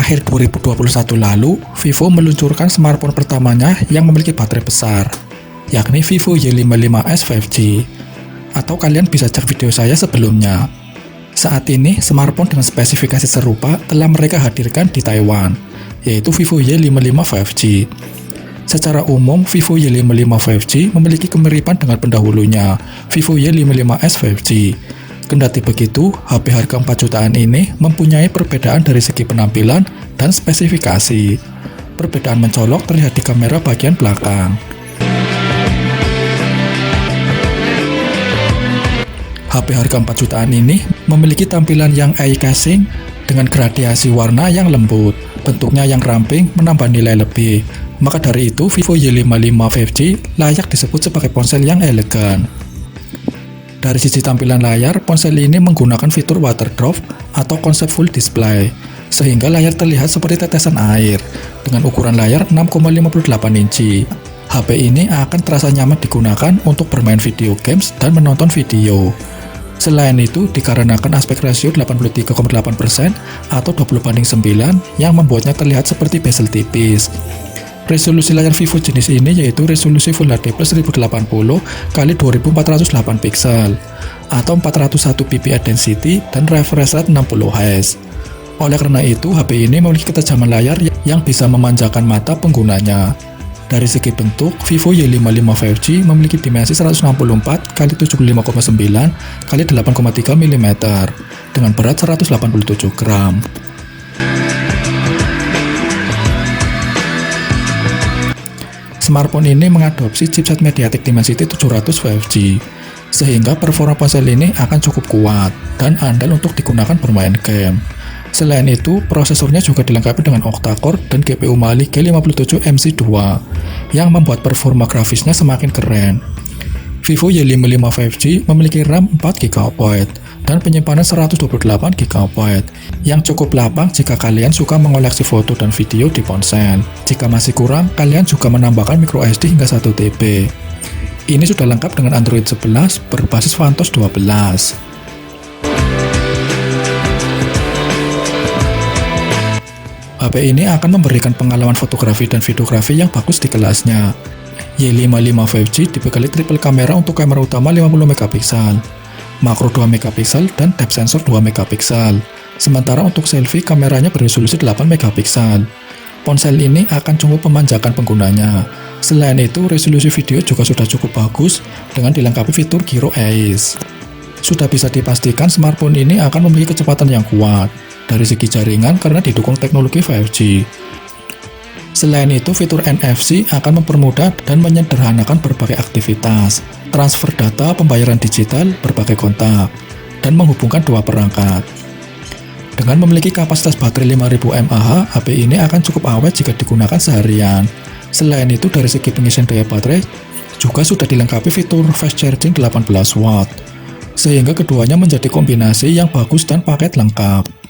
Akhir 2021 lalu, Vivo meluncurkan smartphone pertamanya yang memiliki baterai besar, yakni Vivo Y55s 5G. Atau kalian bisa cek video saya sebelumnya. Saat ini, smartphone dengan spesifikasi serupa telah mereka hadirkan di Taiwan, yaitu Vivo Y55 5G. Secara umum, Vivo Y55 5G memiliki kemiripan dengan pendahulunya, Vivo Y55s 5G. Kendati begitu, HP harga 4 jutaan ini mempunyai perbedaan dari segi penampilan dan spesifikasi. Perbedaan mencolok terlihat di kamera bagian belakang. HP harga 4 jutaan ini memiliki tampilan yang eye-catching dengan gradiasi warna yang lembut. Bentuknya yang ramping menambah nilai lebih. Maka dari itu, Vivo Y55 5G layak disebut sebagai ponsel yang elegan. Dari sisi tampilan layar, ponsel ini menggunakan fitur water drop atau konsep full display, sehingga layar terlihat seperti tetesan air, dengan ukuran layar 6,58 inci. HP ini akan terasa nyaman digunakan untuk bermain video games dan menonton video. Selain itu, dikarenakan aspek rasio 83,8% atau 20:9 yang membuatnya terlihat seperti bezel tipis. Resolusi layar Vivo jenis ini yaitu resolusi Full HD Plus 1080 x 2408 pixel atau 401 ppi density dan refresh rate 60 Hz. Oleh karena itu, HP ini memiliki ketajaman layar yang bisa memanjakan mata penggunanya. Dari segi bentuk, Vivo Y55 5G memiliki dimensi 164 x 75,9 x 8,3 mm dengan berat 187 gram. Smartphone ini mengadopsi chipset MediaTek Dimensity 700 5G, sehingga performa ponsel ini akan cukup kuat dan andal untuk digunakan bermain game. Selain itu, prosesornya juga dilengkapi dengan octa-core dan GPU Mali G57MC2 yang membuat performa grafisnya semakin keren. Vivo Y55 5G memiliki RAM 4GB dan penyimpanan 128GB yang cukup lapang jika kalian suka mengoleksi foto dan video di ponsel. Jika masih kurang, kalian juga menambahkan microSD hingga 1TB. Ini sudah lengkap dengan Android 11 berbasis Vantos 12. HP ini akan memberikan pengalaman fotografi dan videografi yang bagus di kelasnya. Y55 5G dibekali triple kamera untuk kamera utama 50MP, makro 2MP dan depth sensor 2MP. Sementara untuk selfie kameranya beresolusi 8MP. Ponsel ini akan cukup memanjakan penggunanya. Selain itu, resolusi video juga sudah cukup bagus dengan dilengkapi fitur Gyro Eyes. Sudah bisa dipastikan smartphone ini akan memiliki kecepatan yang kuat dari segi jaringan karena didukung teknologi 5G. Selain itu, fitur NFC akan mempermudah dan menyederhanakan berbagai aktivitas, transfer data, pembayaran digital, berbagai kontak, dan menghubungkan dua perangkat. Dengan memiliki kapasitas baterai 5000 mAh, HP ini akan cukup awet jika digunakan seharian. Selain itu, dari segi pengisian daya baterai, juga sudah dilengkapi fitur fast charging 18 watt, sehingga keduanya menjadi kombinasi yang bagus dan paket lengkap.